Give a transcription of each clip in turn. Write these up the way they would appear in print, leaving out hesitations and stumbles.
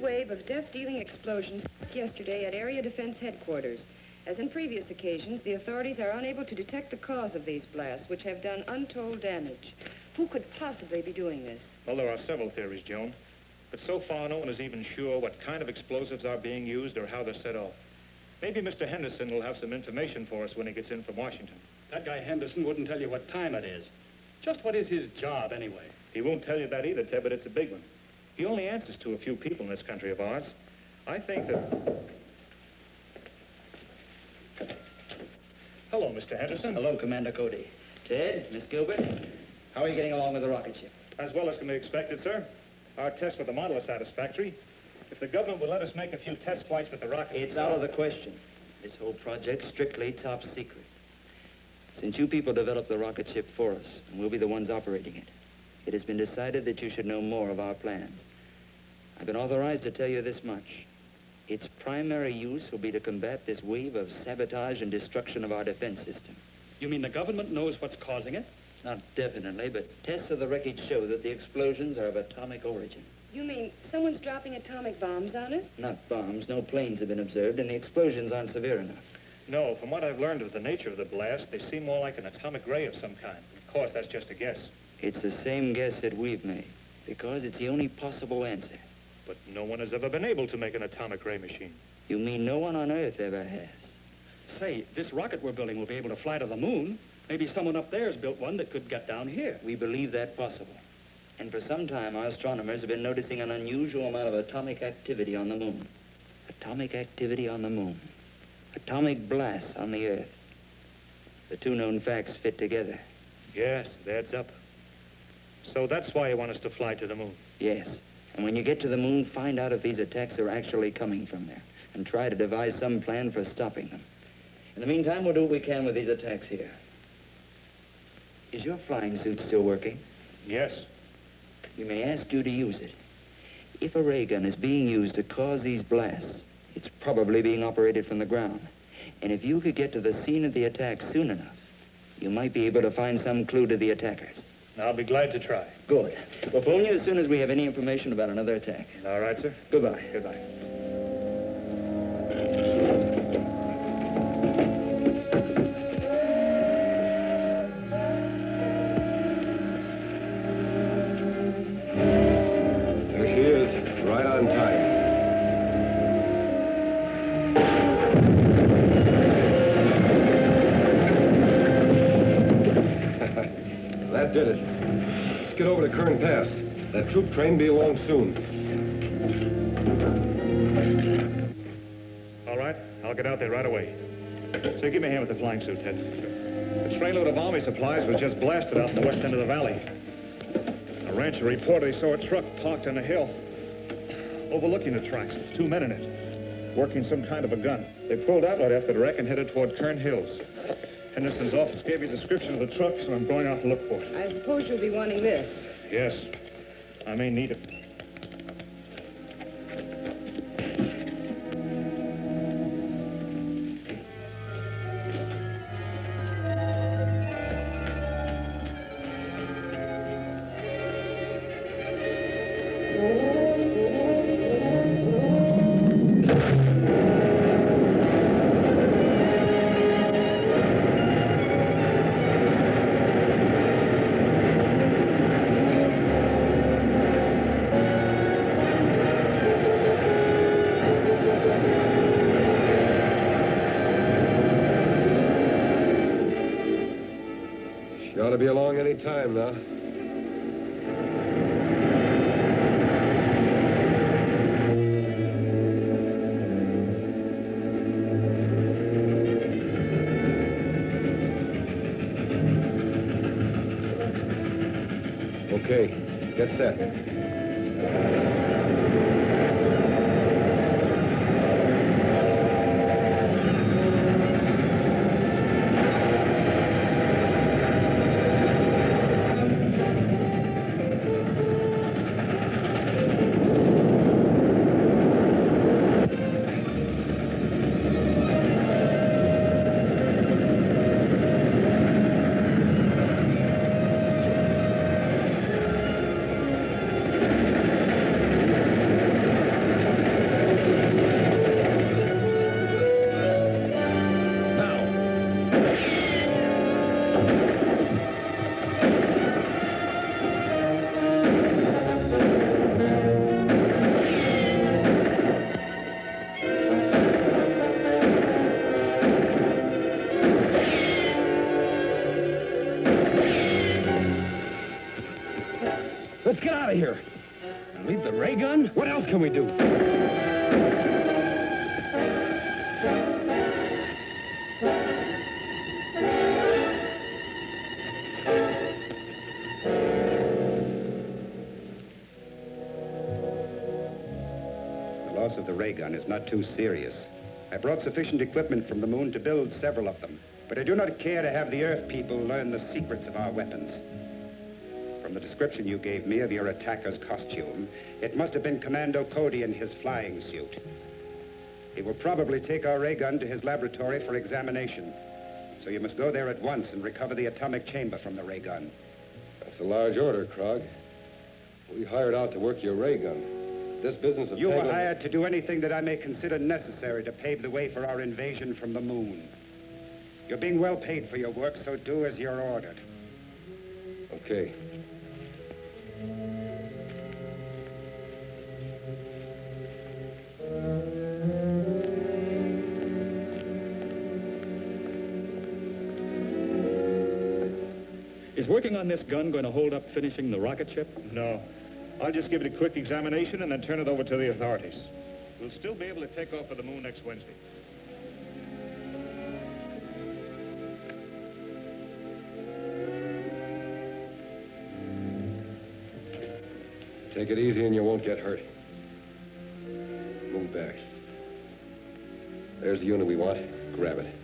wave of death-dealing explosions yesterday at Area Defense Headquarters. As in previous occasions, the authorities are unable to detect the cause of these blasts, which have done untold damage. Who could possibly be doing this? Well, there are several theories, Joan. But so far, no one is even sure what kind of explosives are being used or how they're set off. Maybe Mr. Henderson will have some information for us when he gets in from Washington. That guy Henderson wouldn't tell you what time it is. Just what is his job, anyway? He won't tell you that either, Ted, but it's a big one. He only answers to a few people in this country of ours. I think that... Hello, Mr. Henderson. Hello, Commander Cody. Ted, Miss Gilbert, how are you getting along with the rocket ship? As well as can be expected, sir. Our tests with the model are satisfactory. If the government would let us make a few test flights with the rocket... It's out of the question. This whole project's strictly top secret. Since you people developed the rocket ship for us, and we'll be the ones operating it, it has been decided that you should know more of our plans. I've been authorized to tell you this much. Its primary use will be to combat this wave of sabotage and destruction of our defense system. You mean the government knows what's causing it? Not definitely, but tests of the wreckage show that the explosions are of atomic origin. You mean someone's dropping atomic bombs on us? Not bombs. No planes have been observed, and the explosions aren't severe enough. No, from what I've learned of the nature of the blast, they seem more like an atomic ray of some kind. Of course, that's just a guess. It's the same guess that we've made, because it's the only possible answer. But no one has ever been able to make an atomic ray machine. You mean no one on Earth ever has? Say, this rocket we're building will be able to fly to the moon. Maybe someone up there's built one that could get down here. We believe that possible. And for some time, our astronomers have been noticing an unusual amount of atomic activity on the moon. Atomic activity on the moon. Atomic blasts on the Earth. The two known facts fit together. Yes, it adds up. So that's why you want us to fly to the moon? Yes. And when you get to the moon, find out if these attacks are actually coming from there, and try to devise some plan for stopping them. In the meantime, we'll do what we can with these attacks here. Is your flying suit still working? Yes. We may ask you to use it. If a ray gun is being used to cause these blasts, it's probably being operated from the ground. And if you could get to the scene of the attack soon enough, you might be able to find some clue to the attackers. I'll be glad to try. Good. We'll phone you as soon as we have any information about another attack. All right, sir. Goodbye. Goodbye. There she is, right on time. That did it. Let's get over to Kern Pass. That troop train be along soon. All right, I'll get out there right away. So give me a hand with the flying suit, Ted. The trainload of Army supplies was just blasted out in the west end of the valley. A rancher reported he saw a truck parked on a hill overlooking the tracks with two men in it, working some kind of a gun. They pulled out right after the wreck and headed toward Kern Hills. Henderson's office gave me a description of the truck, so I'm going out to look for it. I suppose you'll be wanting this. Yes, I may need it. Ought to be along any time now. Okay, get set. out of here. And leave the ray gun? What else can we do? The loss of the ray gun is not too serious. I brought sufficient equipment from the moon to build several of them, but I do not care to have the Earth people learn the secrets of our weapons. From the description you gave me of your attacker's costume, it must have been Commando Cody in his flying suit. He will probably take our ray gun to his laboratory for examination. So you must go there at once and recover the atomic chamber from the ray gun. That's a large order, Krog. We hired out to work your ray gun. This business of You were tangling- hired to do anything that I may consider necessary to pave the way for our invasion from the moon. You're being well paid for your work, so do as you're ordered. Okay. Is working on this gun going to hold up finishing the rocket ship? No. I'll just give it a quick examination and then turn it over to the authorities. We'll still be able to take off for the moon next Wednesday. Take it easy and you won't get hurt. Move back. There's the unit we want. Grab it.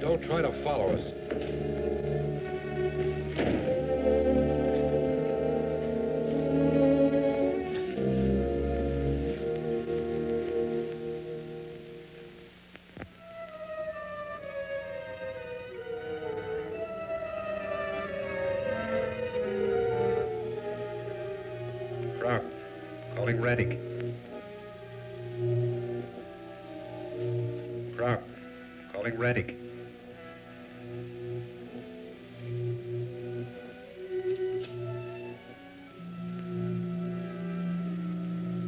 Don't try to follow us. Krog, calling Reddick. Krog, calling Reddick.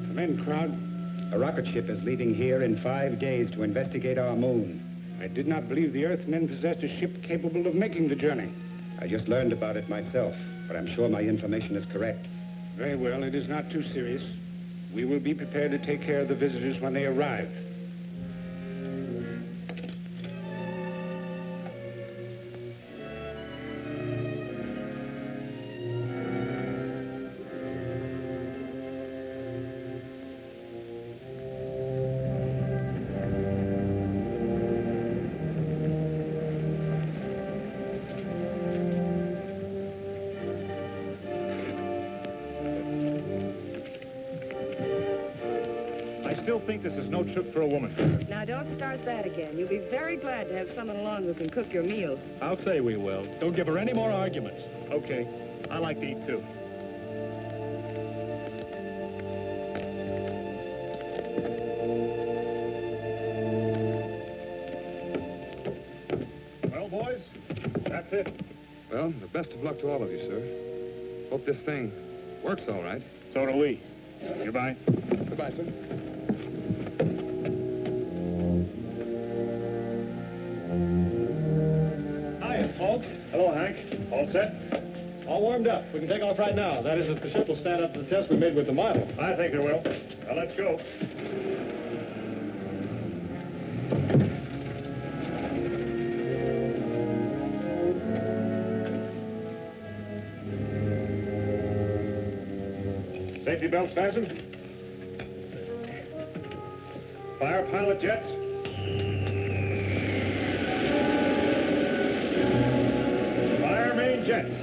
Come in, Krog. A rocket ship is leaving here in 5 days to investigate our moon. I did not believe the Earthmen possessed a ship capable of making the journey. I just learned about it myself, but I'm sure my information is correct. Very well, it is not too serious. We will be prepared to take care of the visitors when they arrive. I still think this is no trip for a woman. Now, don't start that again. You'll be very glad to have someone along who can cook your meals. I'll say we will. Don't give her any more arguments. Okay. I like to eat, too. Well, boys, that's it. Well, the best of luck to all of you, sir. Hope this thing works all right. So do we. Goodbye. Goodbye, sir. Hiya, folks. Hello, Hank. All set? All warmed up. We can take off right now. That is, if the ship will stand up to the test we made with the model. I think it will. Now, let's go. Safety belts fastened. Fire pilot jets. Fire main jets.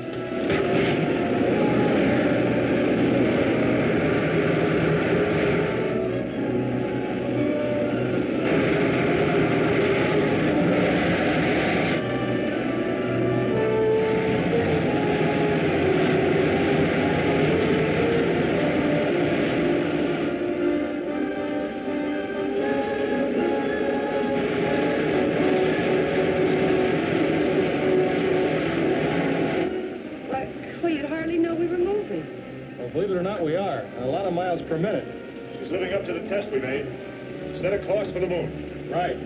Believe it or not, we are. A lot of miles per minute. She's living up to the test we made. Set a course for the moon. Right.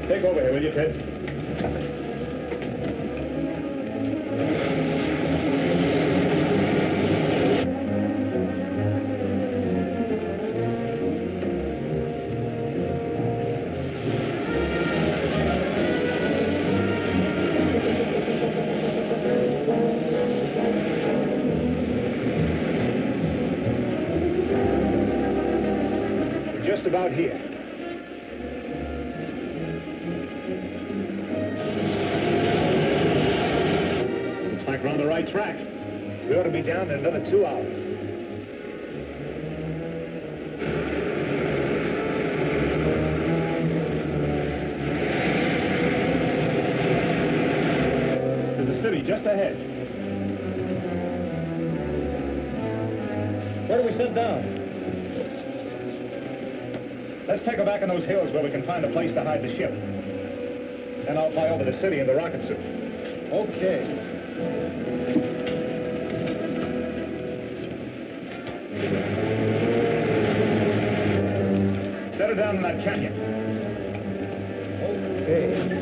Take over here, will you, Ted? About here. Looks like we're on the right track. We ought to be down in another 2 hours. There's the city just ahead. Where do we sit down? Let's take her back in those hills where we can find a place to hide the ship. Then I'll fly over the city in the rocket suit. Okay. Set her down in that canyon. Okay.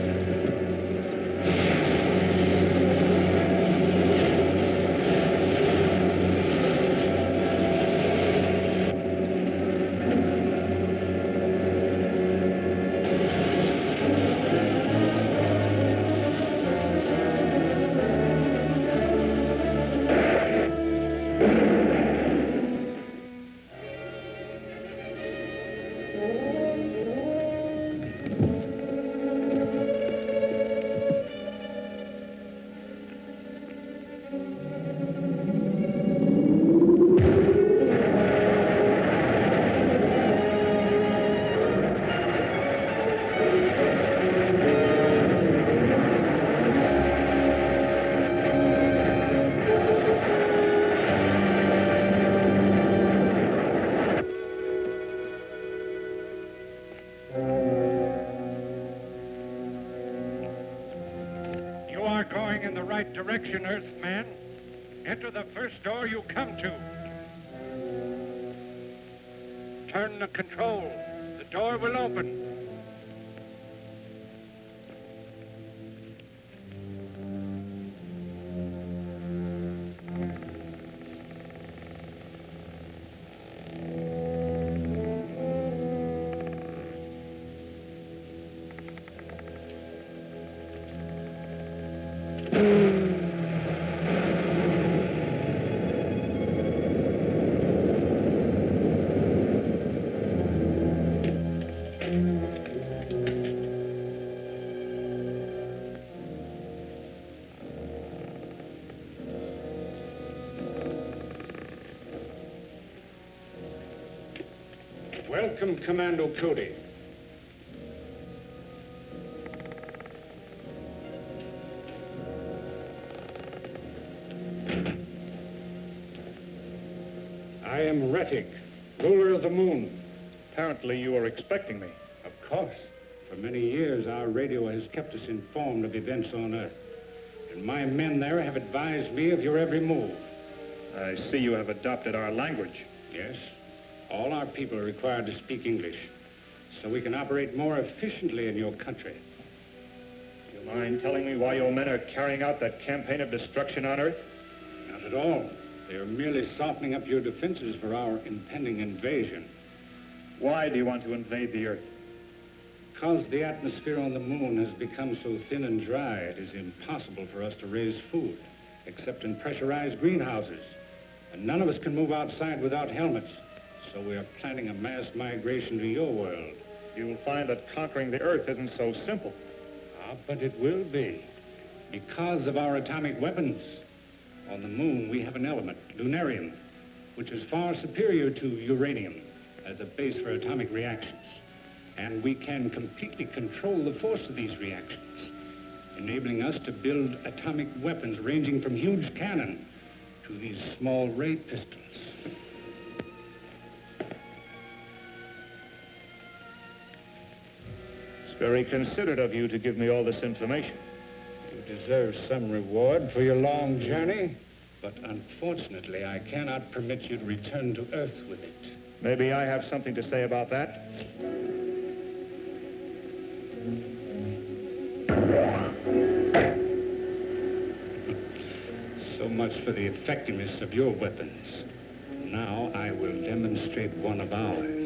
Direction, Earthman. Enter the first door you come to. Turn the control. The door will open. Welcome, Commando Cody. I am Rettig, ruler of the moon. Apparently you were expecting me. Of course. For many years, our radio has kept us informed of events on Earth. And my men there have advised me of your every move. I see you have adopted our language. Yes. All our people are required to speak English, so we can operate more efficiently in your country. Do you mind telling me why your men are carrying out that campaign of destruction on Earth? Not at all. They are merely softening up your defenses for our impending invasion. Why do you want to invade the Earth? Because the atmosphere on the moon has become so thin and dry, it is impossible for us to raise food, except in pressurized greenhouses. And none of us can move outside without helmets. So we are planning a mass migration to your world. You'll find that conquering the Earth isn't so simple. Ah, but it will be. Because of our atomic weapons. On the moon, we have an element, lunarium, which is far superior to uranium as a base for atomic reactions. And we can completely control the force of these reactions, enabling us to build atomic weapons ranging from huge cannon to these small ray pistols. It's very considerate of you to give me all this information. You deserve some reward for your long journey, but unfortunately, I cannot permit you to return to Earth with it. Maybe I have something to say about that. So much for the effectiveness of your weapons. Now I will demonstrate one of ours.